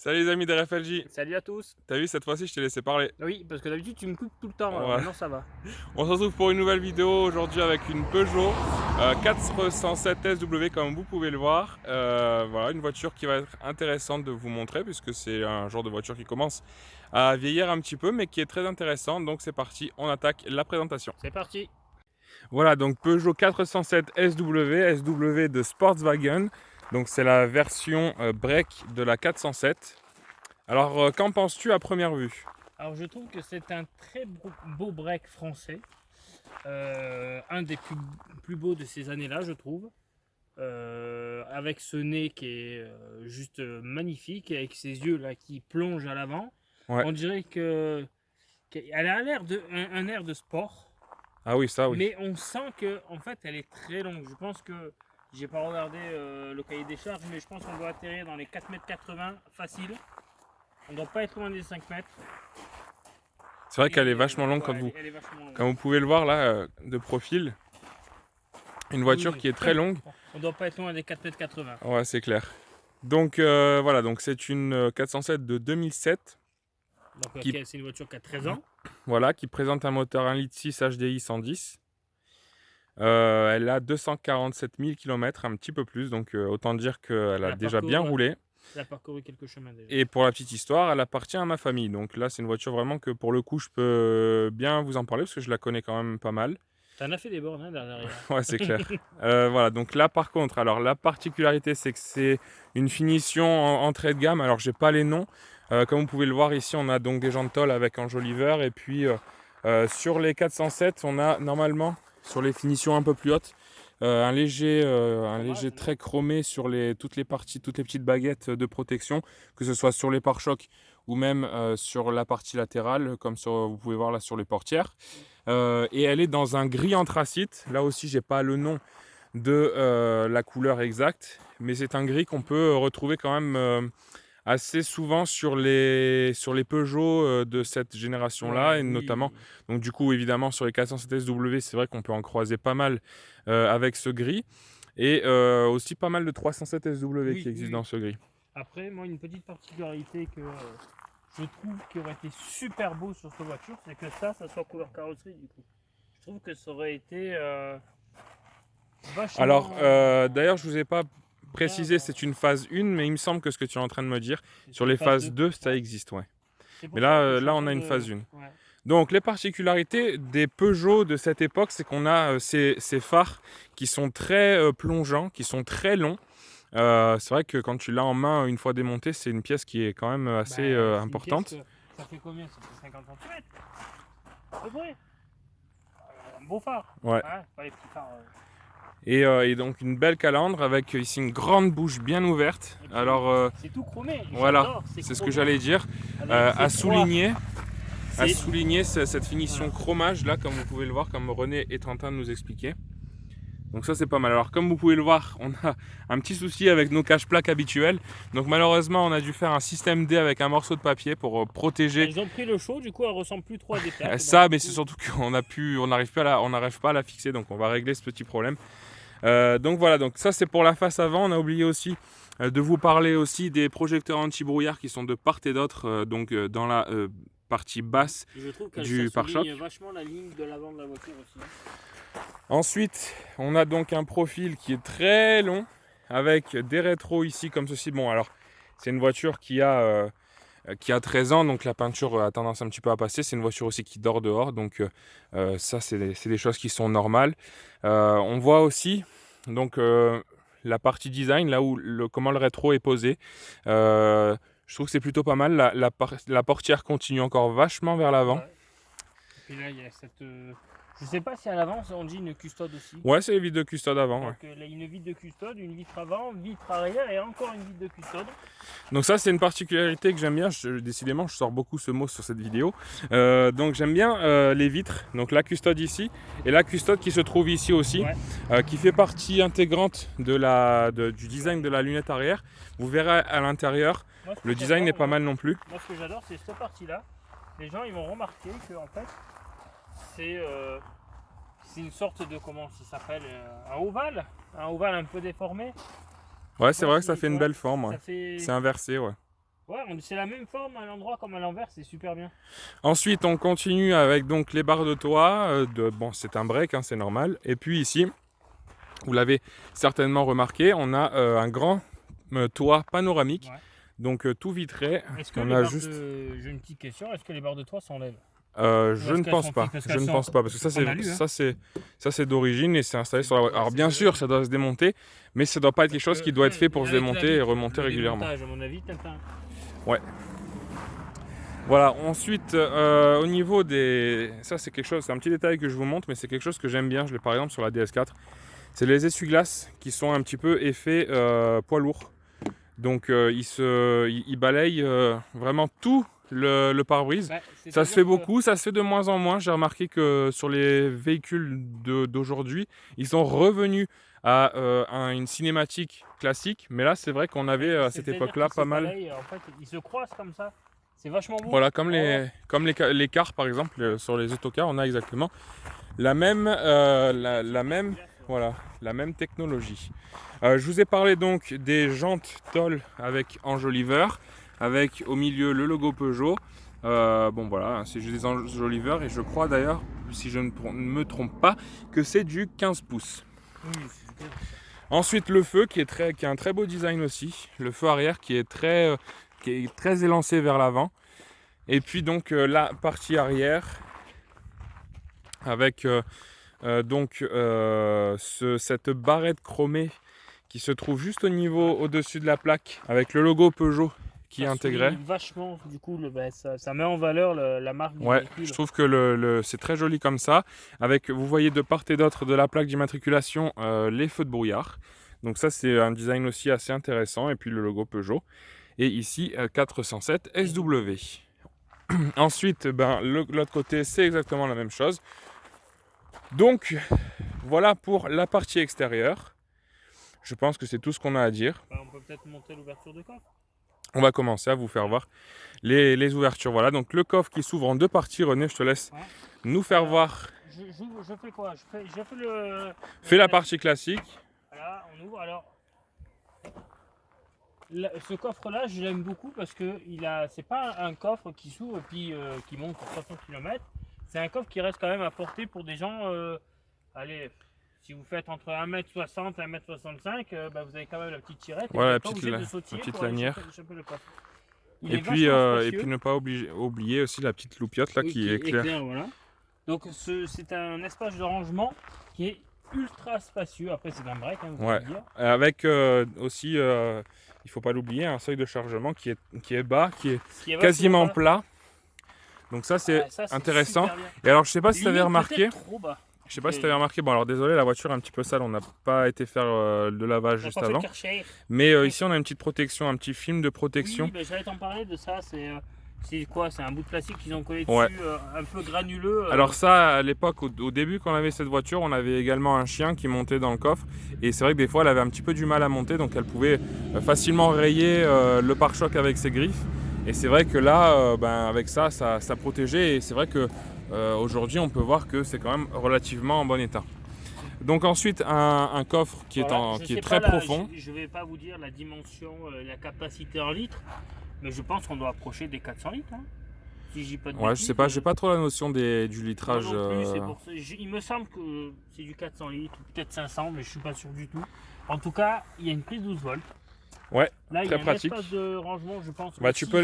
Salut les amis de RFLJ. Salut à tous. T'as vu, cette fois-ci je t'ai laissé parler. Oui, parce que d'habitude tu me coupes tout le temps, alors Ouais. maintenant ça va. On se retrouve pour une nouvelle vidéo aujourd'hui avec une Peugeot 407 SW comme vous pouvez le voir. Voilà, une voiture qui va être intéressante de vous montrer puisque c'est un genre de voiture qui commence à vieillir un petit peu mais qui est très intéressante. Donc c'est parti, on attaque la présentation. C'est parti. Voilà, donc Peugeot 407 SW de Sportswagen. Donc c'est la version break de la 407. Alors qu'en penses-tu à première vue? Alors je trouve que c'est un très beau break français. Un des plus beaux de ces années-là, je trouve. Avec ce nez qui est juste magnifique, avec ses yeux là qui plongent à l'avant. Ouais. On dirait qu'elle a l'air un air de sport. Ah oui, ça oui. Mais on sent que en fait elle est très longue. Je pense que j'ai pas regardé le cahier des charges, mais je pense qu'on doit atterrir dans les 4,80 m facile. On doit pas être loin des 5 mètres. C'est vrai qu'elle est vachement longue ouais, elle est vachement longue. comme vous pouvez le voir là de profil. Une voiture qui est très longue. On doit pas être loin des 4,80 m. Ouais, c'est clair. Donc voilà, donc c'est une 407 de 2007. Donc c'est une voiture qui a 13 ans. Voilà, qui présente un moteur 1,6 Litre HDI 110. Elle a 247 000 km, un petit peu plus, donc autant dire qu'elle a déjà bien roulé. Elle a parcouru quelques chemins déjà. Et pour la petite histoire, elle appartient à ma famille. Donc là, c'est une voiture vraiment que pour le coup, je peux bien vous en parler parce que je la connais quand même pas mal. T'en as fait des bornes hein, derrière. Ouais, c'est clair. Voilà, donc là par contre, alors la particularité, c'est que c'est une finition en trait de gamme. Alors, j'ai pas les noms. Comme vous pouvez le voir ici, on a donc des jantes tôle avec enjoliveur. Et puis sur les 407, on a normalement, sur les finitions un peu plus hautes, un léger trait chromé sur toutes les parties, toutes les petites baguettes de protection, que ce soit sur les pare-chocs ou même sur la partie latérale, comme vous pouvez voir là sur les portières. Et elle est dans un gris anthracite. Là aussi, j'ai pas le nom de la couleur exacte, mais c'est un gris qu'on peut retrouver quand même assez souvent sur les Peugeot de cette génération-là, et notamment, donc du coup, évidemment, sur les 407 SW, c'est vrai qu'on peut en croiser pas mal avec ce gris, et aussi pas mal de 307 SW qui existent dans ce gris. Après, moi, une petite particularité que je trouve qui aurait été super beau sur cette voiture, c'est que ça soit couleur carrosserie du coup. Je trouve que ça aurait été vachement... Alors, d'ailleurs, je vous ai pas précisé, c'est une phase 1, mais il me semble que ce que tu es en train de me dire, sur les phases 2, ça existe, ouais. Mais là, on a une phase 1. Ouais. Donc, les particularités des Peugeot de cette époque, c'est qu'on a ces phares qui sont très plongeants, qui sont très longs. C'est vrai que quand tu l'as en main, une fois démonté, c'est une pièce qui est quand même assez importante. Ça fait combien? Ça fait 50 cm à peu près. Un beau phare. Ouais. Hein, pas les petits phares. Et donc une belle calandre avec ici une grande bouche bien ouverte. Alors c'est tout chromé. Voilà, c'est ce que j'allais dire. À souligner cette finition chromage là, comme vous pouvez le voir, comme René est en train de nous expliquer. Donc ça c'est pas mal. Alors comme vous pouvez le voir, on a un petit souci avec nos cache-plaques habituels. Donc malheureusement on a dû faire un système D avec un morceau de papier pour protéger. Ils ont pris le chaud, du coup elle ressemble plus trop à des plaques. Ça, mais c'est surtout qu'on n'arrive pas à la fixer, donc on va régler ce petit problème. Donc voilà, donc ça c'est pour la face avant. On a oublié aussi de vous parler aussi des projecteurs anti-brouillard qui sont de part et d'autre, donc dans la partie basse du pare-choc. Vachement la ligne de l'avant de la voiture aussi. Ensuite, on a donc un profil qui est très long avec des rétros ici comme ceci. Bon, alors c'est une voiture qui a 13 ans, donc la peinture a tendance un petit peu à passer. C'est une voiture aussi qui dort dehors, donc ça c'est des choses qui sont normales. On voit aussi donc la partie design, là où comment le rétro est posé. Je trouve que c'est plutôt pas mal. La portière continue encore vachement vers l'avant. Ouais. Et puis là il y a cette... Je sais pas si à l'avant on dit une custode aussi. Ouais, c'est les vitres de custode avant. Donc là, une vitre de custode, une vitre avant, vitre arrière et encore une vitre de custode. Donc ça c'est une particularité que j'aime bien. Décidément je sors beaucoup ce mot sur cette vidéo. Donc j'aime bien les vitres. Donc la custode ici et la custode qui se trouve ici aussi, qui fait partie intégrante du design de la lunette arrière. Vous verrez à l'intérieur, le design n'est pas mal non plus. Moi ce que j'adore c'est cette partie là. Les gens ils vont remarquer que en fait c'est une sorte de, comment ça s'appelle, un ovale un peu déformé. Ouais, c'est vrai que ça fait une belle forme. Ouais. C'est inversé, ouais. Ouais, c'est la même forme à l'endroit comme à l'envers, c'est super bien. Ensuite, on continue avec donc les barres de toit. Bon, c'est un break, hein, c'est normal. Et puis ici, vous l'avez certainement remarqué, on a un grand toit panoramique, Ouais. donc tout vitré. Est-ce que On les a barres juste. de... J'ai une petite question, est-ce que les barres de toit s'enlèvent? Ou Je est-ce ne qu'elles pense sont pas. fixes? Parce Je qu'elles ne sont... pense pas parce que C'est ce qu'on a lu, hein. ça c'est d'origine et c'est installé C'est sur la voiture. Alors c'est bien de sûr, l'origine. ça doit se démonter, mais ça doit pas être quelque Parce chose que, qui doit être fait pour se avec la démonter et vitre, remonter le régulièrement. démontage, à mon avis, Tintin. Ouais. Voilà. Ensuite, au niveau des, ça c'est quelque chose, c'est un petit détail que je vous montre, mais c'est quelque chose que j'aime bien. Je l'ai par exemple sur la DS4. C'est les essuie-glaces qui sont un petit peu effet poids lourd. Donc ils balayent vraiment tout le pare-brise. Bah, Ça se c'est-à-dire fait que beaucoup, ça se fait de moins en moins. J'ai remarqué que sur les véhicules d'aujourd'hui, ils sont revenus à une cinématique classique. Mais là, c'est vrai qu'on avait à cette c'est-à-dire époque-là qu'ils se pas mal. balayent, en fait, ils se croisent comme ça. C'est vachement beau. Voilà, comme Oh, les cars par exemple, sur les autocars, on a exactement la même, voilà, la même technologie. Je vous ai parlé donc des jantes Toll avec enjoliveur, avec au milieu le logo Peugeot. Bon voilà, c'est juste des enjoliveurs et je crois d'ailleurs, si je ne me trompe pas, que c'est du 15 pouces. oui, c'est super. Ensuite le feu qui a un très beau design aussi, le feu arrière qui est très élancé vers l'avant. Et puis donc la partie arrière avec cette barrette chromée qui se trouve juste au-dessus de la plaque avec le logo Peugeot qui est Ça intégré. souligne vachement, du coup, ça met en valeur la marque du Ouais, véhicule. je trouve que c'est très joli comme ça. Avec, vous voyez de part et d'autre de la plaque d'immatriculation les feux de brouillard. Donc ça c'est un design aussi assez intéressant. Et puis le logo Peugeot. Et ici 407 SW. Ensuite, l'autre côté c'est exactement la même chose. Donc voilà pour la partie extérieure. Je pense que c'est tout ce qu'on a à dire. Bah, on peut peut-être monter l'ouverture de coffre. On va commencer à vous faire voir les ouvertures. Voilà, donc le coffre qui s'ouvre en deux parties. René, je te laisse Ouais. nous faire Alors, voir. Je fais quoi? Je fais le. Fais la partie classique. Voilà, on ouvre. Alors, ce coffre-là, je l'aime beaucoup parce que c'est pas un coffre qui s'ouvre et puis qui monte pour 300 km. C'est un coffre qui reste quand même à portée pour des gens. Allez, si vous faites entre 1m60 et 1m65, vous avez quand même la petite tirette. Et Voilà, vous n'êtes pas obligé de sautiller la petite pour aller lanière. choper le coffre. Il Et est puis, vachement et spacieux. puis ne pas oublier aussi la petite loupiote là Oui, qui est claire. voilà. Donc c'est un espace de rangement qui est ultra spacieux. Après c'est un break, hein, vous Ouais. pouvez dire. Avec aussi, il faut pas l'oublier, un seuil de chargement qui est bas, qui est Qui est quasiment vachement bas. plat. Donc ça c'est Ça, c'est intéressant. super bien. Et alors je sais pas si tu avais Limite, remarqué. peut-être trop bas. Je sais pas si tu avais remarqué, bon alors désolé, la voiture est un petit peu sale, on n'a pas été faire le lavage On a juste pas fait le avant. Karcher. Mais ici on a une petite protection, un petit film de protection. Oui, j'allais t'en parler de ça. C'est quoi? C'est un bout de plastique qu'ils ont collé Ouais. dessus, un peu granuleux. Alors ça, à l'époque, au début quand on avait cette voiture, on avait également un chien qui montait dans le coffre. Et c'est vrai que des fois elle avait un petit peu du mal à monter, donc elle pouvait facilement rayer le pare-choc avec ses griffes. Et c'est vrai que là, avec ça protégeait. Et c'est vrai que aujourd'hui on peut voir que c'est quand même relativement en bon état. Donc ensuite un coffre qui est très profond. Je vais pas vous dire la dimension, la capacité en litres, mais je pense qu'on doit approcher des 400 litres. Hein. Si j'ai pas de Ouais, je bêtises, sais pas, j'ai pas trop la notion du litrage. moi non plus, c'est pour ça. Il me semble que c'est du 400 litres, ou peut-être 500, mais je suis pas sûr du tout. En tout cas, il y a une prise 12 volts. Ouais, là, il y très a un pratique. espace de rangement, je pense. Tu peux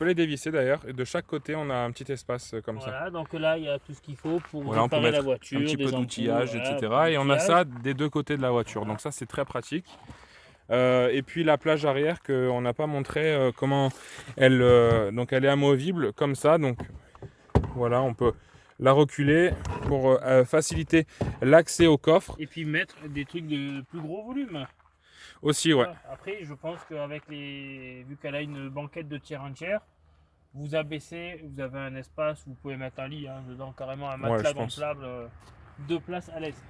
les dévisser d'ailleurs. Et de chaque côté, on a un petit espace comme ça. Voilà, donc là, il y a tout ce qu'il faut pour Voilà, on peut réparer mettre la voiture. un petit peu d'outillage, etc. Et on a ça des deux côtés de la voiture. Donc ça, c'est très pratique. Et puis la plage arrière qu'on n'a pas montré comment elle est amovible comme ça. Donc voilà, on peut la reculer pour faciliter l'accès au coffre. Et puis mettre des trucs de plus gros volume. Aussi, ouais. Après, je pense qu'avec vu qu'elle a une banquette de tiers entière, vous abaissez, vous avez un espace où vous pouvez mettre un lit dedans, carrément un matelas gonflable, 2 places à l'aise.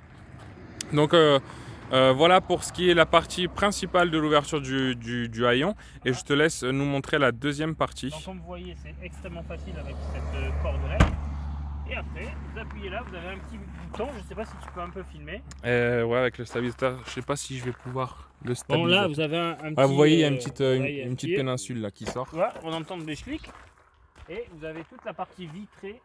Donc voilà pour ce qui est la partie principale de l'ouverture du haillon. Et je te laisse nous montrer la deuxième partie. Donc comme vous voyez, c'est extrêmement facile avec cette corde-là. Et après, vous appuyez là, vous avez un petit bouton, je ne sais pas si tu peux un peu filmer. Ouais, avec le stabilisateur, je sais pas si je vais pouvoir le Bon, stabilisateur. là, vous avez un Ah, petit. vous voyez, il y a une petite, là, il y a une un petite pied. péninsule là qui sort. Voilà, on entend le schlick. Et vous avez toute la partie vitrée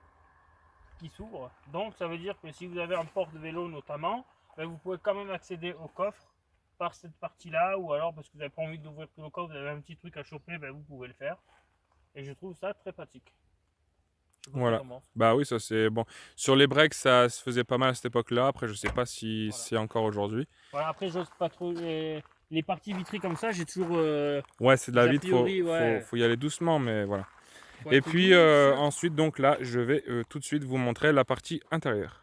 qui s'ouvre. Donc, ça veut dire que si vous avez un porte-vélo notamment, ben, vous pouvez quand même accéder au coffre par cette partie-là. Ou alors, parce que vous n'avez pas envie d'ouvrir tout le coffre, vous avez un petit truc à choper, ben, vous pouvez le faire. Et je trouve ça très pratique. Je sais pas Voilà. comment. Bah oui, ça c'est bon. Sur les breaks, ça se faisait pas mal à cette époque-là. Après, je sais pas si Voilà. c'est encore aujourd'hui. Voilà, après, j'ose pas trop. Les parties vitrées comme ça, j'ai toujours. Ouais, c'est de la A vitre, priori, ouais. faut y aller doucement, mais voilà. Faut Et être puis douce. ensuite, donc là, je vais tout de suite vous montrer la partie intérieure.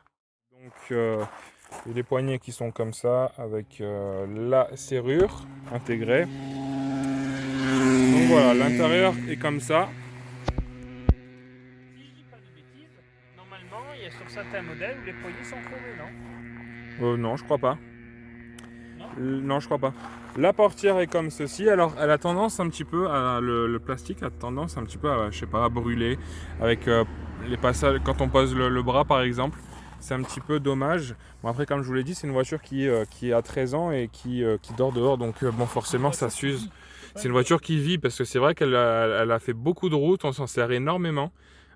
Donc, il y a les poignées qui sont comme ça, avec la serrure intégrée. Donc voilà, l'intérieur est comme ça. Si je dis pas de bêtises, normalement, il y a sur certains modèles où les poignées sont chromées, non? Non, je crois pas. Non. Non, je crois pas. La portière est comme ceci. Alors, elle a tendance un petit peu à le plastique a tendance un petit peu à, je sais pas, à brûler avec les passages quand on pose le bras par exemple. C'est un petit peu dommage. Bon, après, comme je vous l'ai dit, c'est une voiture qui a 13 ans et qui dort dehors, donc bon, forcément, ça s'use. C'est une voiture qui vit parce que c'est vrai elle a fait beaucoup de routes, on s'en sert énormément.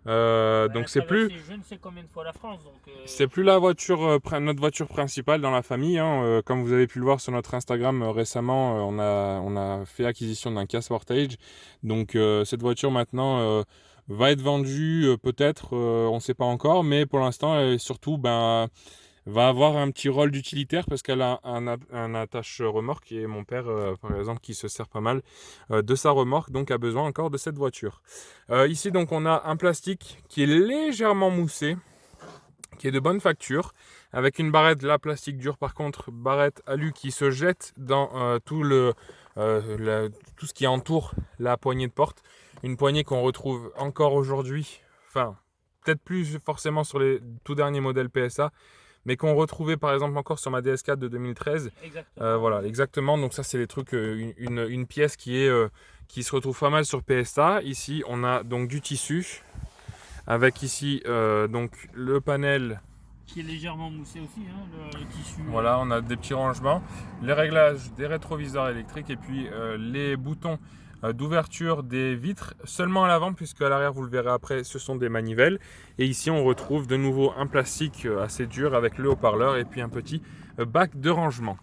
Donc c'est plus. Je ne sais combien de fois la France. Donc, C'est plus la voiture, notre voiture principale dans la famille, hein. Comme vous avez pu le voir sur notre Instagram récemment, on a fait acquisition d'un Kia Sportage. Donc cette voiture maintenant va être vendue peut-être, on ne sait pas encore, mais pour l'instant elle, surtout ben, va avoir un petit rôle d'utilitaire parce qu'elle a un attache-remorque et mon père par exemple qui se sert pas mal de sa remorque, donc a besoin encore de cette voiture. Ici donc on a un plastique qui est légèrement moussé, qui est de bonne facture, avec une barrette, la plastique dure par contre, barrette alu qui se jette dans tout ce qui entoure la poignée de porte. Une poignée qu'on retrouve encore aujourd'hui, enfin peut-être plus forcément sur les tout derniers modèles PSA, mais qu'on retrouvait par exemple encore sur ma DS4 de 2013. exactement. Voilà, exactement. Donc ça c'est les trucs, une pièce qui se retrouve pas mal sur PSA. Ici on a donc du tissu, avec ici donc le panel Qui est légèrement moussé aussi, hein, le tissu. Voilà, on a des petits rangements, les réglages des rétroviseurs électriques et puis les boutons d'ouverture des vitres seulement à l'avant, puisque à l'arrière, vous le verrez après, ce sont des manivelles. Et ici, on retrouve de nouveau un plastique assez dur avec le haut-parleur et puis un petit bac de rangement.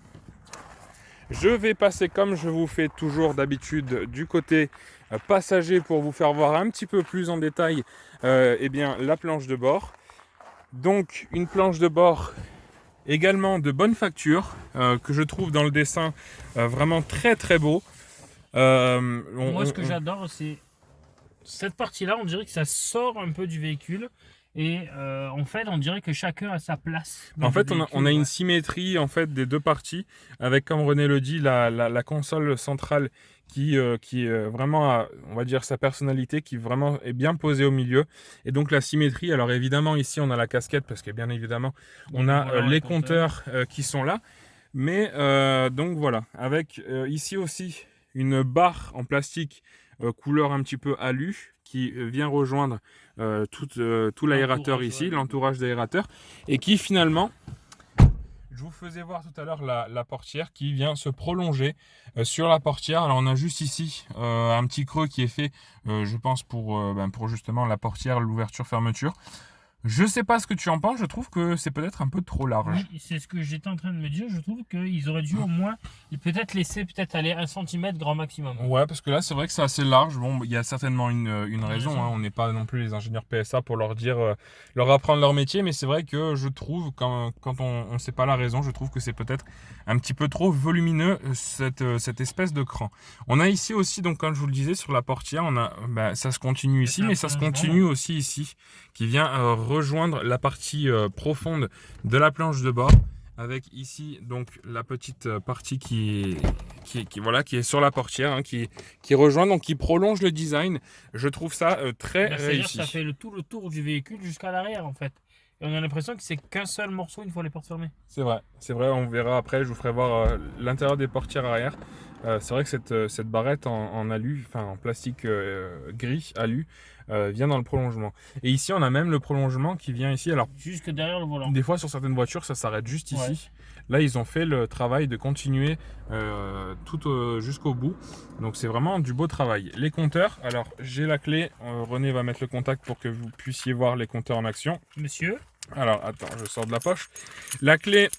Je vais passer, comme je vous fais toujours d'habitude, du côté passager pour vous faire voir un petit peu plus en détail eh bien, la planche de bord. Donc une planche de bord également de bonne facture, que je trouve dans le dessin vraiment très très beau. Moi, ce que j'adore, c'est cette partie-là. On dirait que ça sort un peu du véhicule. Et en fait, on dirait que chacun a sa place. En fait, on a une symétrie en fait des deux parties, avec, comme René le dit, la console centrale qui vraiment a, on va dire, sa personnalité, qui vraiment est bien posée au milieu. Et donc la symétrie, alors évidemment ici on a la casquette, parce que bien évidemment on a voilà, les compteurs qui sont là. Mais donc voilà, avec ici aussi une barre en plastique couleur un petit peu alu, qui vient rejoindre tout l'aérateur ici, l'entourage d'aérateur, et qui finalement, je vous faisais voir tout à l'heure la portière qui vient se prolonger sur la portière. Alors on a juste ici un petit creux qui est fait, je pense, pour justement la portière, l'ouverture-fermeture. Je sais pas ce que tu en penses, je trouve que c'est peut-être un peu trop large. Oui, c'est ce que j'étais en train de me dire. Je trouve qu'ils auraient dû au moins peut-être laisser aller 1 cm grand maximum. Ouais, parce que là c'est vrai que c'est assez large. Bon, il y a certainement une raison, hein. On n'est pas non plus les ingénieurs PSA pour leur dire, leur apprendre leur métier, mais c'est vrai que je trouve, quand on ne sait pas la raison, je trouve que c'est peut-être un petit peu trop volumineux cette espèce de cran. On a ici aussi, donc comme je vous le disais, sur la portière, on a, ça se continue ici, mais ça se continue aussi ici, qui vient rejoindre la partie profonde de la planche de bord, avec ici donc la petite partie qui est sur la portière, hein, qui rejoint, donc qui prolonge le design. Je trouve ça très réussi. Ça fait tout le tour du véhicule jusqu'à l'arrière en fait. Et on a l'impression que c'est qu'un seul morceau une fois les portes fermées. C'est vrai, on verra après, je vous ferai voir l'intérieur des portières arrière. C'est vrai que cette barrette en alu, enfin en plastique gris alu, vient dans le prolongement. Et ici, on a même le prolongement qui vient ici. Alors, Jusque derrière le volant. des fois, sur certaines voitures, ça s'arrête juste Ouais. ici. Là, ils ont fait le travail de continuer jusqu'au bout. Donc, c'est vraiment du beau travail. Les compteurs, alors j'ai la clé. René va mettre le contact pour que vous puissiez voir les compteurs en action. Monsieur. Alors, attends, je sors de la poche. La clé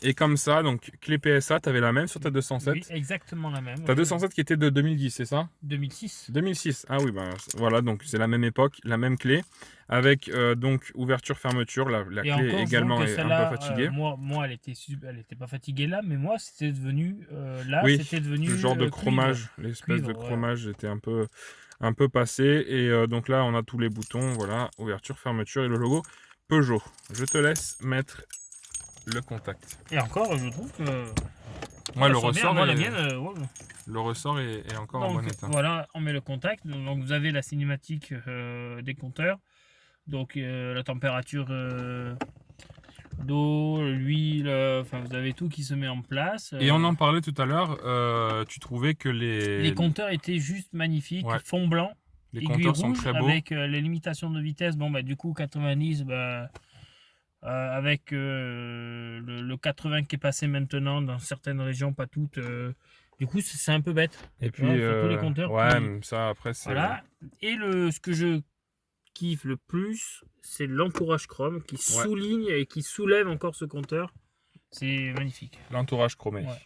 est comme ça. Donc, clé PSA, tu avais la même sur ta 207. Oui, exactement la même. Ta 207 qui était de 2010, c'est ça? 2006. 2006. Ah oui, bah, voilà, donc c'est la même époque, la même clé. Avec donc ouverture-fermeture. La Et clé encore, également est un peu fatiguée. moi, elle était pas fatiguée là, mais moi, c'était devenu là, Oui, c'était devenu le genre de cuivre. chromage, l'espèce de Cuivre, ouais. chromage était un peu passé. Et donc là, on a tous les boutons, voilà, ouverture, fermeture et le logo Peugeot. Je te laisse mettre le contact. Et encore, je trouve que Ouais, elle le sent bien. ressort, Moi, la est, mienne, ouais. le ressort est encore en Donc bon état. voilà, on met le contact. Donc vous avez la cinématique des compteurs. Donc la température d'eau, l'huile, enfin vous avez tout qui se met en place. Et on en parlait tout à l'heure, tu trouvais que Les compteurs étaient juste magnifiques, Ouais. fond blanc, Les aiguille compteurs sont rouge, très beaux. avec les limitations de vitesse. Bon, bah, du coup, 90, avec le 80 qui est passé maintenant dans certaines régions, pas toutes. Du coup, c'est un peu bête. Et Tu vois, puis, sur tous les compteurs. ouais, mais ça après, c'est. Voilà. Et ce que je kiffe le plus, c'est l'entourage chrome qui souligne et qui soulève encore ce compteur. C'est magnifique. L'entourage chromé. Ouais.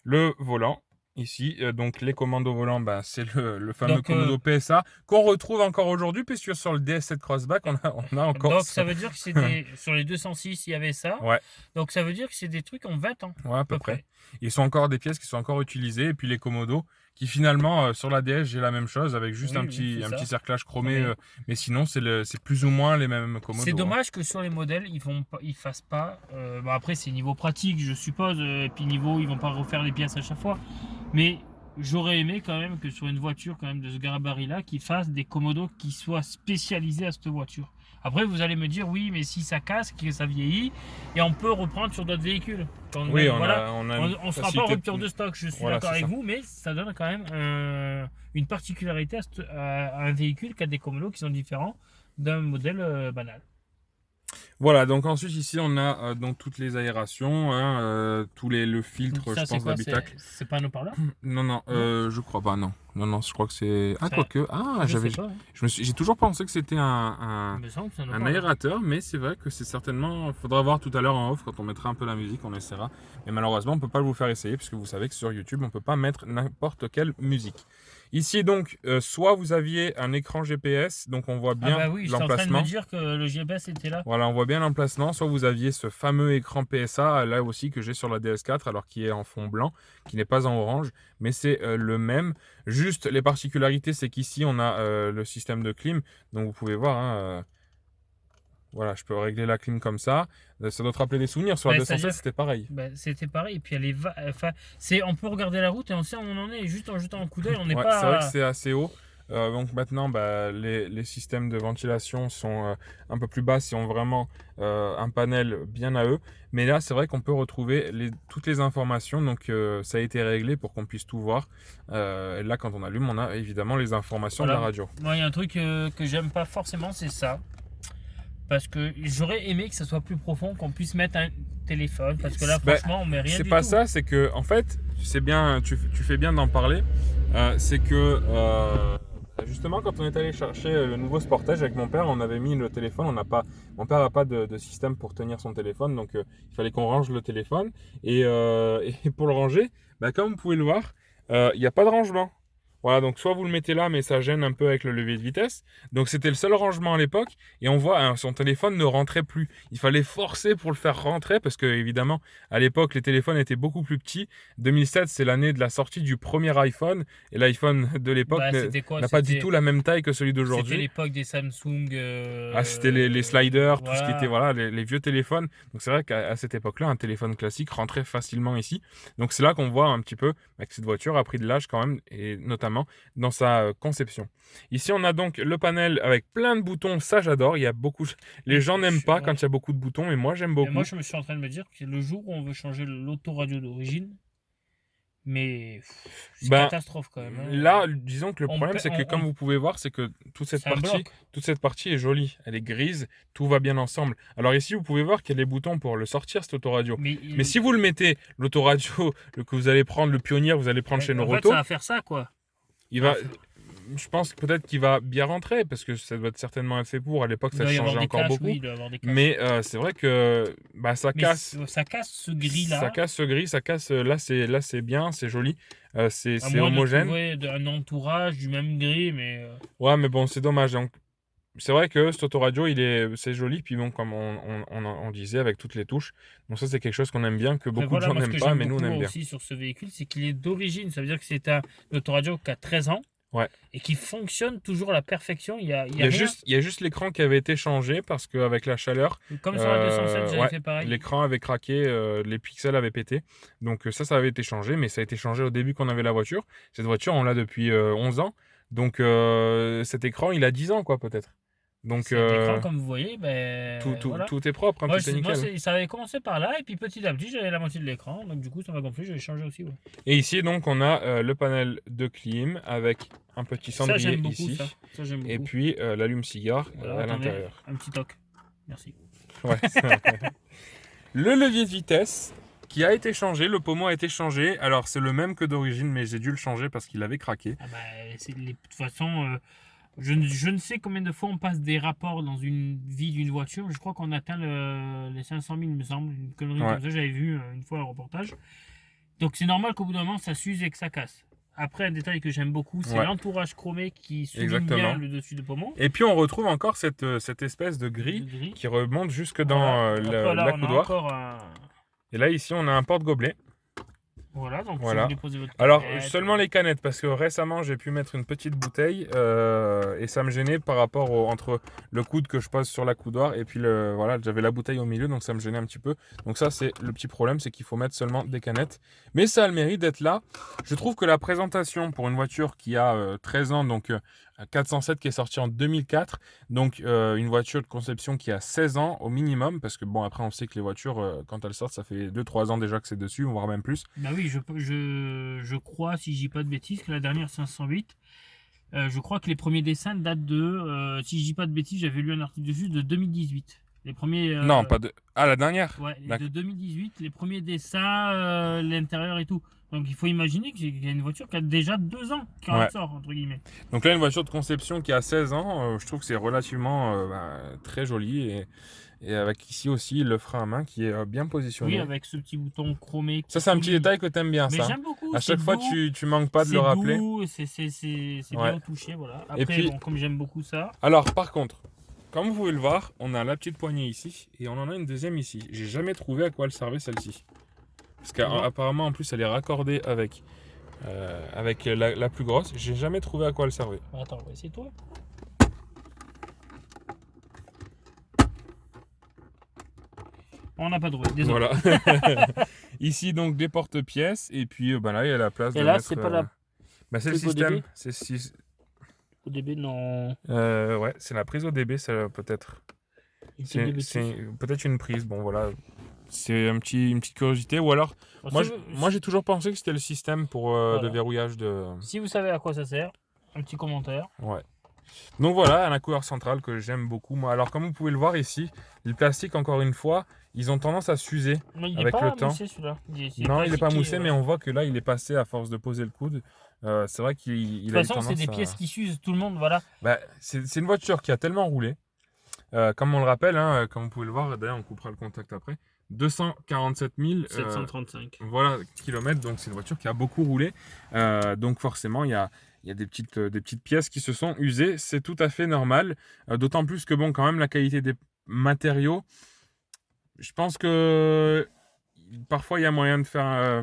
Le volant, ici, donc les commandes au volant, bah, c'est le fameux Donc, Komodo PSA qu'on retrouve encore aujourd'hui, puisque sur le DS7 Crossback, on a encore Donc ça. ça veut dire que c'était sur les 206, il y avait ça. Ouais, Donc ça veut dire que c'est des trucs en 20 ans. ouais, à peu près. Ils sont encore des pièces qui sont encore utilisées. Et puis les Komodo, qui finalement, sur la DS, j'ai la même chose, avec juste Oui, un oui, petit, c'est un ça. petit cerclage chromé. Chromé. Mais sinon, c'est plus ou moins les mêmes Komodo. C'est dommage que sur les modèles, ils fassent pas. Bon après, c'est niveau pratique, je suppose. Et puis niveau, ils vont pas refaire les pièces à chaque fois. Mais j'aurais aimé quand même que sur une voiture quand même de ce gabarit-là, qu'ils fassent des Komodo qui soient spécialisés à cette voiture. Après, vous allez me dire, oui, mais si ça casse, que ça vieillit, et on peut reprendre sur d'autres véhicules. Oui, on ne sera pas en rupture de stock, je suis d'accord avec vous, mais ça donne quand même une particularité à un véhicule qui a des Komodo qui sont différents d'un modèle banal. Voilà, donc ensuite ici on a donc toutes les aérations, hein, le filtre, Ça, je pense, d'habitacle. C'est pas un haut-parleur? Non, je crois pas, non. Non, je crois que c'est. Ah, quoique. Ah, Je sais pas, hein. j'ai toujours pensé que c'était un Il me semble que c'est un un haut-parleur. aérateur, mais c'est vrai que c'est certainement. Faudra voir tout à l'heure en off quand on mettra un peu la musique, on essaiera. Mais malheureusement, on peut pas vous faire essayer, puisque vous savez que sur YouTube, on peut pas mettre n'importe quelle musique. Ici donc, soit vous aviez un écran GPS, donc on voit bien Ah bah oui, j'étais en train de l'emplacement. me dire que le GPS était là. Voilà, on voit bien l'emplacement. Soit vous aviez ce fameux écran PSA, là aussi que j'ai sur la DS4, alors qui est en fond blanc, qui n'est pas en orange, mais c'est le même. Juste les particularités, c'est qu'ici on a le système de clim, donc vous pouvez voir, hein, voilà, je peux régler la clim comme ça. Ça doit te rappeler des souvenirs. Sur la 207, c'était pareil. C'était pareil. Et puis enfin, on peut regarder la route et on sait où on en est. Juste en jetant un coup d'œil, on n'est Ouais, pas. c'est vrai que c'est assez haut. Donc maintenant, bah, les systèmes de ventilation sont un peu plus bas si on vraiment un panel bien à eux. Mais là, c'est vrai qu'on peut retrouver toutes les informations. Donc ça a été réglé pour qu'on puisse tout voir. Et là, quand on allume, on a évidemment les informations de la radio. Moi, il y a un truc que j'aime pas forcément, c'est ça. Parce que j'aurais aimé que ça soit plus profond, qu'on puisse mettre un téléphone. Parce que là, franchement, on met rien du tout. C'est pas ça, c'est que, en fait, tu fais bien d'en parler. C'est que. Justement, quand on est allé chercher le nouveau Sportage avec mon père, on avait mis le téléphone. Mon père n'a pas de système pour tenir son téléphone, donc il fallait qu'on range le téléphone. Et pour le ranger, bah, comme vous pouvez le voir, il n'y a pas de rangement. Voilà, donc soit vous le mettez là, mais ça gêne un peu avec le levier de vitesse. Donc c'était le seul rangement à l'époque. Et on voit, hein, son téléphone ne rentrait plus. Il fallait forcer pour le faire rentrer parce que, évidemment, à l'époque, les téléphones étaient beaucoup plus petits. 2007, c'est l'année de la sortie du premier iPhone. Et l'iPhone de l'époque n'a pas du tout la même taille que celui d'aujourd'hui. C'était l'époque des Samsung. C'était les sliders, voilà. tout ce qui était, voilà, les vieux téléphones. Donc c'est vrai qu'à cette époque-là, un téléphone classique rentrait facilement ici. Donc c'est là qu'on voit un petit peu que cette voiture a pris de l'âge quand même, et notamment dans sa conception. Ici, on a donc le panel avec plein de boutons. Ça, j'adore. Les gens n'aiment pas quand il y a beaucoup de boutons, mais moi, j'aime beaucoup. Et moi, je me suis en train de me dire que le jour où on veut changer l'autoradio d'origine, Mais c'est Ben, catastrophe quand même. Hein. là, disons que le On problème, pa- c'est que comme vous pouvez voir, c'est que c'est un bloc. toute cette partie est jolie. Elle est grise, tout va bien ensemble. Alors ici, vous pouvez voir qu'il y a les boutons pour le sortir, cet autoradio. Mais Mais si vous le mettez, l'autoradio que vous allez prendre, le Pionnier, vous allez prendre chez en fait, Noroto, ça va faire ça, quoi. il va, je pense peut-être qu'il va bien rentrer, parce que ça doit certainement être fait pour. À l'époque, Il ça doit y avoir changeait des encore caches, beaucoup. oui, il doit y avoir des caches. Mais c'est vrai que bah, ça Mais casse. ça casse ce gris-là. Ça casse ce gris, ça casse. Là, c'est bien, c'est joli. À C'est moins homogène. de trouver un entourage du même gris, mais... Ouais, mais bon, c'est dommage. Donc, c'est vrai que cet autoradio, c'est joli. Puis bon, comme on disait, avec toutes les touches. Donc ça, c'est quelque chose qu'on aime bien, que Mais beaucoup de gens moi, ce n'aiment que pas, j'aime mais nous, on beaucoup aime bien. aussi sur ce véhicule, c'est qu'il est d'origine. Ça veut dire que c'est un autoradio qui a 13 ans. Ouais. Et qui fonctionne toujours à la perfection. Il y a Il rien. y a juste l'écran qui avait été changé parce qu'avec la chaleur, Comme sur la 207, j'avais ouais, fait pareil. l'écran avait craqué, les pixels avaient pété. Donc ça avait été changé, mais ça a été changé au début qu'on avait la voiture. Cette voiture, on l'a depuis 11 ans. Donc cet écran, il a 10 ans, quoi, peut-être. Donc L'écran, comme vous voyez, ben, voilà. tout est propre, hein, Moi, tout est nickel. ça avait commencé par là, et puis petit à petit, j'avais la moitié de l'écran. Donc du coup, ça m'a gonflé, je l'ai changé aussi. Ouais. Et ici, donc, on a le panel de clim avec un petit Ça, cendrier j'aime beaucoup, ici. ça, j'aime beaucoup. Et puis l'allume-cigare Voilà, à attendez, l'intérieur. un petit toc. Merci. Ouais, le levier de vitesse qui a été changé, le pommeau a été changé. Alors c'est le même que d'origine, mais j'ai dû le changer parce qu'il avait craqué. Ah bah, de toute façon, je ne sais combien de fois on passe des rapports dans une vie d'une voiture. Je crois qu'on atteint les 500 000, il me semble. Une connerie Ouais. comme ça, j'avais vu une fois un reportage. Donc c'est normal qu'au bout d'un moment, ça s'use et que ça casse. Après, un détail que j'aime beaucoup, c'est Ouais. l'entourage chromé qui souligne Exactement. bien le dessus de pommeau. Et puis on retrouve encore cette espèce de gris Le gris. qui remonte jusque dans Voilà. Après, là, la on a coudoir. encore un... Et là ici on a un porte-gobelet. Voilà, donc Voilà. si vous déposez votre Alors canette, seulement les canettes, parce que récemment j'ai pu mettre une petite bouteille et ça me gênait par rapport entre le coude que je pose sur la coudoir et puis voilà, j'avais la bouteille au milieu, donc ça me gênait un petit peu. Donc ça c'est le petit problème, c'est qu'il faut mettre seulement des canettes. Mais ça a le mérite d'être là. Je trouve que la présentation pour une voiture qui a 13 ans, donc 407 qui est sortie en 2004, donc une voiture de conception qui a 16 ans au minimum, parce que bon après on sait que les voitures quand elles sortent ça fait 2-3 ans déjà que c'est dessus, voire même plus. bah oui, je crois, si je dis pas de bêtises, que la dernière 508, je crois que les premiers dessins datent de, si je dis pas de bêtises, j'avais lu un article dessus, de 2018. Les premiers... Non, pas de... Ah, la dernière. Ouais, D'accord. de 2018, les premiers dessins, l'intérieur et tout. Donc il faut imaginer qu'il y a une voiture qui a déjà 2 ans quand elle sort, entre guillemets. Donc là, une voiture de conception qui a 16 ans, je trouve que c'est relativement très joli. Et avec ici aussi le frein à main qui est bien positionné. Oui, avec ce petit bouton chromé. Ça, c'est un petit détail que tu aimes bien, Mais ça. j'aime beaucoup. À chaque fois, tu manques pas de le rappeler. C'est Ouais. bien touché, voilà. Après, Et puis- bon, comme j'aime beaucoup ça, Alors, par contre, comme vous pouvez le voir, on a la petite poignée ici et on en a une deuxième ici. J'ai jamais trouvé à quoi elle servait celle-ci. Parce qu'apparemment, en plus, elle est raccordée avec la plus grosse. J'ai jamais trouvé à quoi elle servait. attends, on va essayer toi. On n'a pas trouvé, désolé. Voilà. Ici, donc, des porte-pièces. Et puis, là, il y a la place Et de là, mettre... c'est pas la c'est le prise système. ODB? C'est ODB, non. ouais, c'est la prise ODB, ça peut-être. C'est peut-être une prise. Bon, voilà. C'est une petite curiosité. Ou alors, moi j'ai toujours pensé que c'était le système pour de verrouillage de... Si vous savez à quoi ça sert, un petit commentaire. Ouais. Donc voilà, un couleur centrale que j'aime beaucoup. Moi, alors comme vous pouvez le voir ici, les plastiques, encore une fois, ils ont tendance à s'user Mais avec le temps. Moussé, celui-là. Non, il n'est pas moussé, mais on voit que là, il est passé à force de poser le coude. C'est vrai qu'il a eu de toute façon, tendance c'est des pièces qui s'usent, tout le monde, voilà. Bah, c'est une voiture qui a tellement roulé. Comme on le rappelle, hein, comme vous pouvez le voir, d'ailleurs on coupera le contact après, 247 735. voilà, kilomètres, donc c'est une voiture qui a beaucoup roulé. Donc forcément, il y a des petites pièces qui se sont usées, c'est tout à fait normal. D'autant plus que, bon, quand même, la qualité des matériaux, je pense que parfois il y a moyen de faire...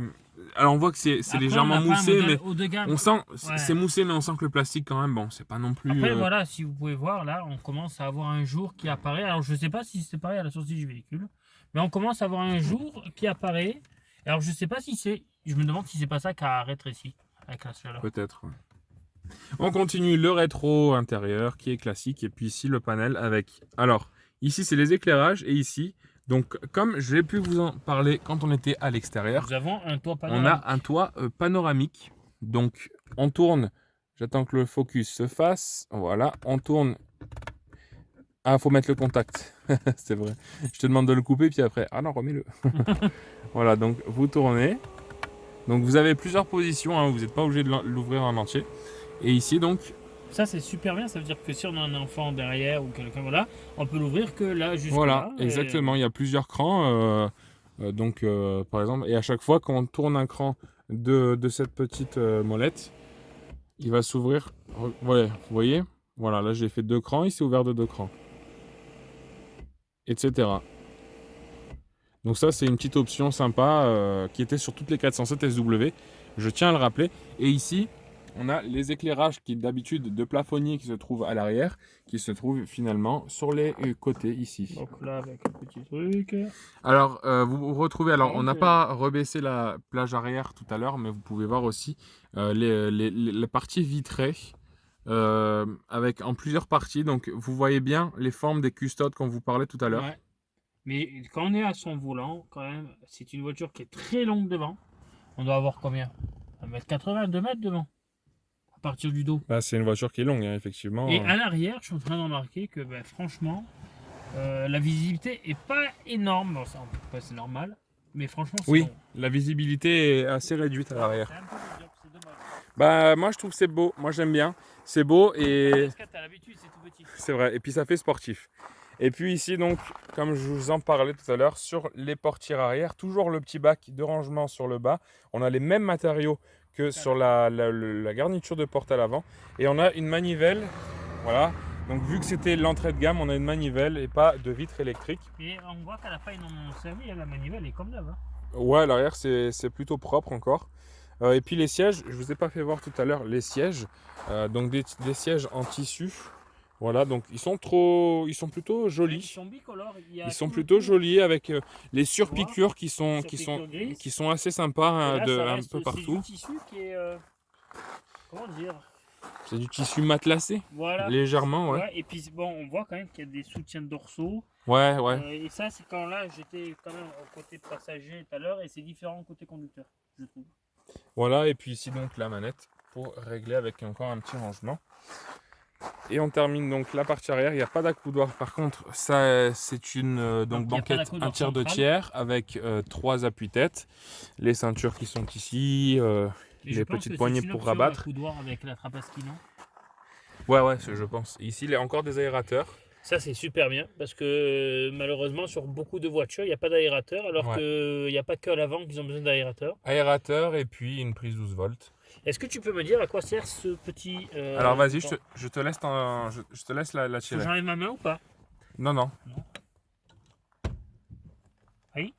alors on voit que c'est légèrement moussé, mais on sent, c'est moussé, mais on sent que le plastique quand même, bon, c'est pas non plus... Après voilà, si vous pouvez voir, là, on commence à avoir un jour qui apparaît. Alors je sais pas si c'est pareil à la sortie du véhicule, mais on commence à avoir un jour qui apparaît. Alors je sais pas si c'est... Je me demande si c'est pas ça qui a rétréci avec la chaleur. Peut-être, ouais. On continue le rétro intérieur qui est classique, et puis ici le panel avec... Alors, ici c'est les éclairages, et ici, Donc, comme j'ai pu vous en parler quand on était à l'extérieur, Nous avons un toit on panoramique. a un toit panoramique. Donc, on tourne. J'attends que le focus se fasse. Voilà, on tourne. Ah, faut mettre le contact. C'est vrai. Je te demande de le couper, puis après. Ah non, remets-le. Voilà, donc vous tournez. Donc, vous avez plusieurs positions. Hein, vous n'êtes pas obligé de l'ouvrir en entier. Et ici, donc, Ça, c'est super bien. Ça veut dire que si on a un enfant derrière ou quelqu'un, voilà, on peut l'ouvrir que là, jusque voilà, là. exactement. Il y a plusieurs crans. Par exemple, et à chaque fois, quand on tourne un cran de cette petite molette, il va s'ouvrir. Ouais, vous voyez? Voilà, là j'ai fait 2 crans, il s'est ouvert de 2 crans, etc. Donc ça, c'est une petite option sympa qui était sur toutes les 407 SW. Je tiens à le rappeler. Et ici, on a les éclairages qui d'habitude de plafonnier qui se trouvent à l'arrière, qui se trouvent finalement sur les côtés ici. Donc là, avec un petit truc. Alors, vous retrouvez, alors on n'a Ok. pas rebaissé la plage arrière tout à l'heure, mais vous pouvez voir aussi les parties vitrées avec en plusieurs parties. Donc, vous voyez bien les formes des custodes qu'on vous parlait tout à l'heure. Ouais. Mais quand on est à son volant, quand même, c'est une voiture qui est très longue devant. On doit avoir combien? 1m80, 2 mètres devant, à partir du dos. Bah, c'est une voiture qui est longue, hein, effectivement. Et à l'arrière, je suis en train de remarquer que ben, franchement, la visibilité est pas énorme. Bon, ça, c'est normal. Mais franchement, c'est Oui, long. la visibilité est assez réduite à l'arrière. C'est un peu médiocre, c'est dommage. Bah, moi je trouve que c'est beau, moi j'aime bien. C'est beau et Parce que t'as l'habitude, c'est tout petit. c'est vrai. Et puis ça fait sportif. Et puis ici donc, comme je vous en parlais tout à l'heure, sur les portières arrière, toujours le petit bac de rangement sur le bas. On a les mêmes matériaux que sur la garniture de porte à l'avant. Et on a une manivelle, voilà. Donc vu que c'était l'entrée de gamme, on a une manivelle et pas de vitre électrique. Et on voit qu'elle n'a pas énormément servi, la manivelle est comme neuve. Hein. Ouais, à l'arrière c'est plutôt propre encore. Et puis les sièges, je vous ai pas fait voir tout à l'heure les sièges. Donc des sièges en tissu. Voilà, donc ils sont plutôt Ils jolis. sont bicolores. Ils sont plutôt jolis avec les surpiqûres qui sont Surpiqûres grises. assez sympas Et là, ça un reste, peu c'est partout. du tissu qui est. Comment dire? C'est du tissu matelassé, Voilà. légèrement, ouais. Ouais, et puis bon, on voit quand même qu'il y a des soutiens dorsaux. Ouais, ouais. Et ça, c'est quand là, j'étais quand même au côté passager tout à l'heure, et c'est différent côté conducteur, je trouve. Voilà, et puis ici donc la manette pour régler avec encore un petit rangement. Et on termine donc la partie arrière, il n'y a pas d'accoudoir. Par contre, ça c'est une Donc, il y a pas banquette d'accoudoir 1 tiers de central. tiers avec 3 appuis-têtes, les ceintures qui sont ici, Mais je les pense petites que poignées c'est une pour option, rabattre. l'accoudoir avec la trappe à ski, non? Ouais, je pense. Ici, il y a encore des aérateurs. Ça, c'est super bien parce que malheureusement, sur beaucoup de voitures, il n'y a pas d'aérateur, alors Ouais. qu'il n'y a pas que à l'avant qu'ils ont besoin d'aérateur. Aérateur et puis une prise 12 volts. Est-ce que tu peux me dire à quoi sert ce petit. Alors vas-y, attends, je te laisse, je te laisse la faut que tirer. j'enlève ma main ou pas? Non. Oui.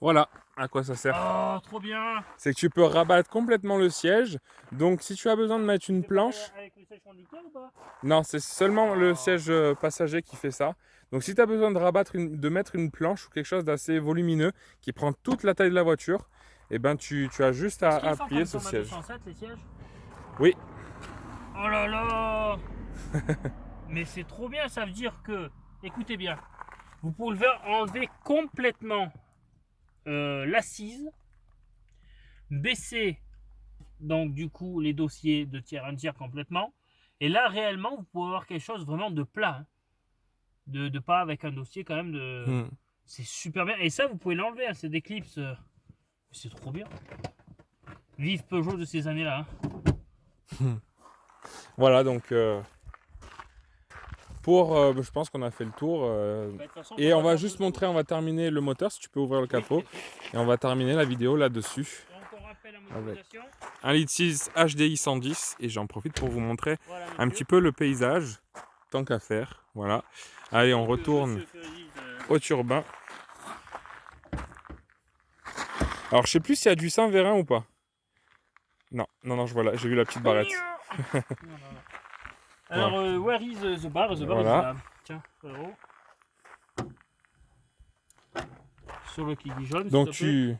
Voilà à quoi ça sert. Oh, trop bien! C'est que tu peux rabattre complètement le siège. Donc si tu as besoin de mettre une C'est planche, pareil avec le siège conducteur ou pas? non, c'est seulement le siège passager qui fait ça. Donc si tu as besoin de mettre une planche ou quelque chose d'assez volumineux qui prend toute la taille de la voiture, et ben tu as juste à Est-ce qu'ils sont appuyer comme ce sur ma siège. 207, les sièges? Oui. Oh là là! Mais c'est trop bien, ça veut dire que, écoutez bien, vous pouvez enlever complètement l'assise, baisser donc du coup les dossiers de tiers 1 tiers complètement, et là réellement vous pouvez avoir quelque chose vraiment de plat, hein. de pas avec un dossier quand même de. C'est super bien, et ça vous pouvez l'enlever, hein, c'est des clips, c'est trop bien. Vive Peugeot de ces années-là. Hein. Voilà, donc je pense qu'on a fait le tour. Bah, de toute façon, Et on va faire juste deux montrer, on va terminer le moteur, si tu peux ouvrir le Oui, capot. bien sûr. Et on va terminer la vidéo là-dessus. Donc on rappelle la motorisation. 1,6 litre HDI 110. Et j'en profite pour vous montrer Voilà, un petit peu le paysage, tant qu'à faire. Voilà. Allez, on retourne au turbin. Alors, je sais plus s'il y a du Saint-Vérin ou pas. Non, je vois là, j'ai vu la petite barrette. Alors, where is the bar? The bar is Voilà. là. Tiens, frérot. Sur le qui jaune. Donc tu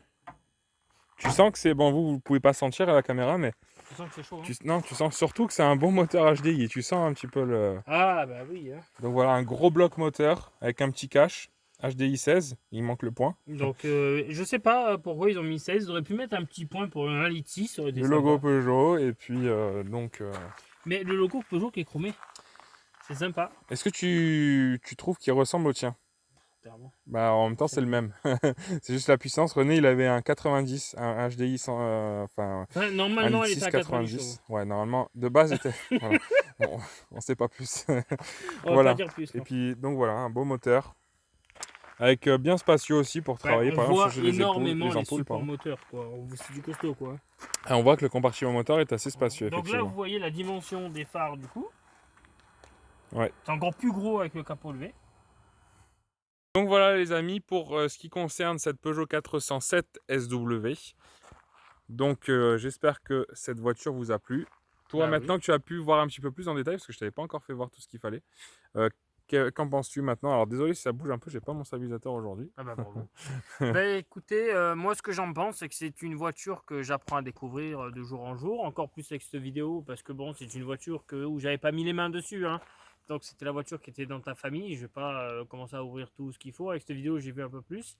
sens que c'est bon, vous pouvez pas sentir à la caméra, mais Tu sens que c'est chaud, hein? Non, tu sens surtout que c'est un bon moteur HDI. Tu sens un petit peu le. Ah, bah oui, hein. Donc voilà, un gros bloc moteur avec un petit cache. HDI 16, il manque le point. Donc, je sais pas pourquoi ils ont mis 16. Ils auraient pu mettre un petit point pour un 1,6 litre, ça aurait été Le logo sympa. Peugeot, et puis donc. Mais le logo Peugeot qui est chromé, c'est sympa. Est-ce que tu trouves qu'il ressemble au tien? Clairement. Bah, en même temps, c'est le même. C'est juste la puissance. René, il avait un 90, un HDI 100, enfin, Enfin, un normalement, elle litre est 6 à 90 chevaux. 90. Ouais, normalement, de base, était. Voilà. Bon, on sait pas plus. On va pas Voilà. dire plus, Et non. puis, donc voilà, un beau moteur. Avec bien spacieux aussi pour Ouais, travailler, on par exemple, voit changer énormément les les ampoules, supports pardon. moteurs, quoi. C'est du costaud, quoi. Et on voit que le compartiment moteur est assez spacieux, Donc là, vous effectivement. voyez la dimension des phares, du coup. Ouais. C'est encore plus gros avec le capot levé. Donc voilà les amis pour ce qui concerne cette Peugeot 407 SW. Donc j'espère que cette voiture vous a plu. Toi Bah maintenant oui. que tu as pu voir un petit peu plus en détail, parce que je t'avais pas encore fait voir tout ce qu'il fallait, euh, qu'en penses-tu maintenant? Alors désolé si ça bouge un peu, j'ai pas mon stabilisateur aujourd'hui. Ah bah bravo. Bah écoutez, moi ce que j'en pense, c'est que c'est une voiture que j'apprends à découvrir de jour en jour, encore plus avec cette vidéo, parce que bon, c'est une voiture où j'avais pas mis les mains dessus, hein. Donc c'était la voiture qui était dans ta famille, je vais pas commencer à ouvrir tout ce qu'il faut. Avec cette vidéo, j'ai vu un peu plus.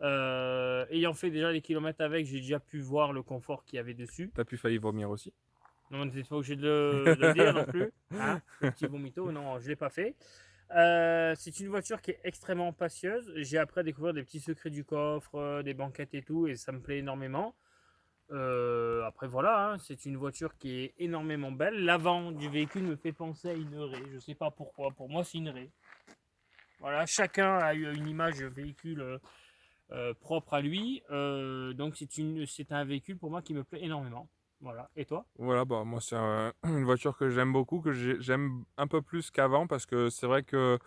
Ayant fait déjà les kilomètres avec, j'ai déjà pu voir le confort qu'il y avait dessus. T'as pu failli vomir aussi. Non, on n'était pas obligé de le dire non plus, hein, le petit vomito, non, je l'ai pas fait. C'est une voiture qui est extrêmement spacieuse. J'ai appris à découvrir des petits secrets du coffre, des banquettes et tout, et ça me plaît énormément. Après voilà, hein, c'est une voiture qui est énormément belle. L'avant du véhicule me fait penser à une raie. Je sais pas pourquoi. Pour moi, c'est une raie. Voilà, chacun a eu une image véhicule propre à lui. Donc c'est un véhicule pour moi qui me plaît énormément. Voilà. Et toi? Voilà, bah moi c'est une voiture que j'aime beaucoup, que j'aime un peu plus qu'avant, parce que c'est vrai que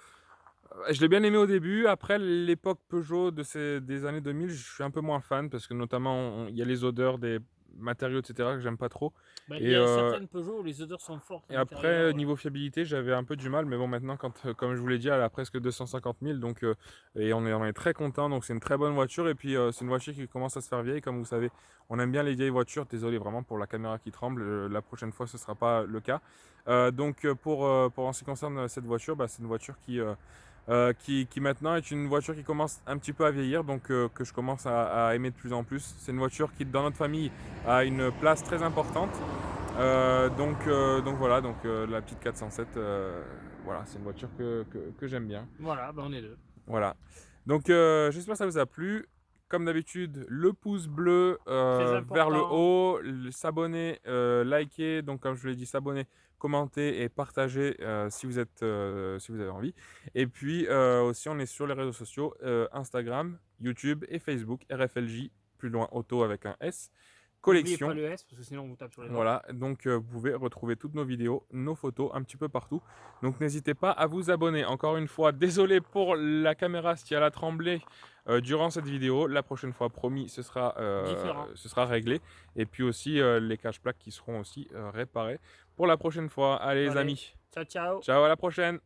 je l'ai bien aimé au début. Après, l'époque Peugeot des années 2000, je suis un peu moins fan parce que notamment, il y a les odeurs des matériaux, etc., que j'aime pas trop. Bah, il Et, y a euh, certaines Peugeot où les odeurs sont fortes à et l'intérieur. après, niveau fiabilité, j'avais un peu du mal. Mais bon, maintenant, comme je vous l'ai dit, elle a presque 250 000. Donc, et on est très content. Donc, c'est une très bonne voiture. Et puis, c'est une voiture qui commence à se faire vieille. Comme vous savez, on aime bien les vieilles voitures. Désolé vraiment pour la caméra qui tremble. La prochaine fois, ce ne sera pas le cas. Donc, pour en ce qui concerne cette voiture, bah, c'est une voiture qui maintenant est une voiture qui commence un petit peu à vieillir, donc que je commence à aimer de plus en plus. C'est une voiture qui, dans notre famille, a une place très importante. Donc voilà, la petite 407, voilà, c'est une voiture que j'aime bien. Voilà, bah on est deux. Voilà. Donc j'espère que ça vous a plu. Comme d'habitude, le pouce bleu Très vers le important. haut, s'abonner, liker, donc comme je vous l'ai dit, s'abonner, commenter et partager si vous avez envie. Et puis aussi, on est sur les réseaux sociaux, Instagram, YouTube et Facebook, RFLJ, plus loin auto avec un S, N'oubliez pas collection. le S parce que sinon on vous tape sur les doigts. Voilà, donc vous pouvez retrouver toutes nos vidéos, nos photos un petit peu partout. Donc n'hésitez pas à vous abonner. Encore une fois, désolé pour la caméra si elle a tremblé durant cette vidéo. La prochaine fois, promis, Différent. ce sera réglé. Et puis aussi les cache-plaques qui seront aussi réparés pour la prochaine fois. Allez les Allez, amis, ciao ciao. ciao, à la prochaine.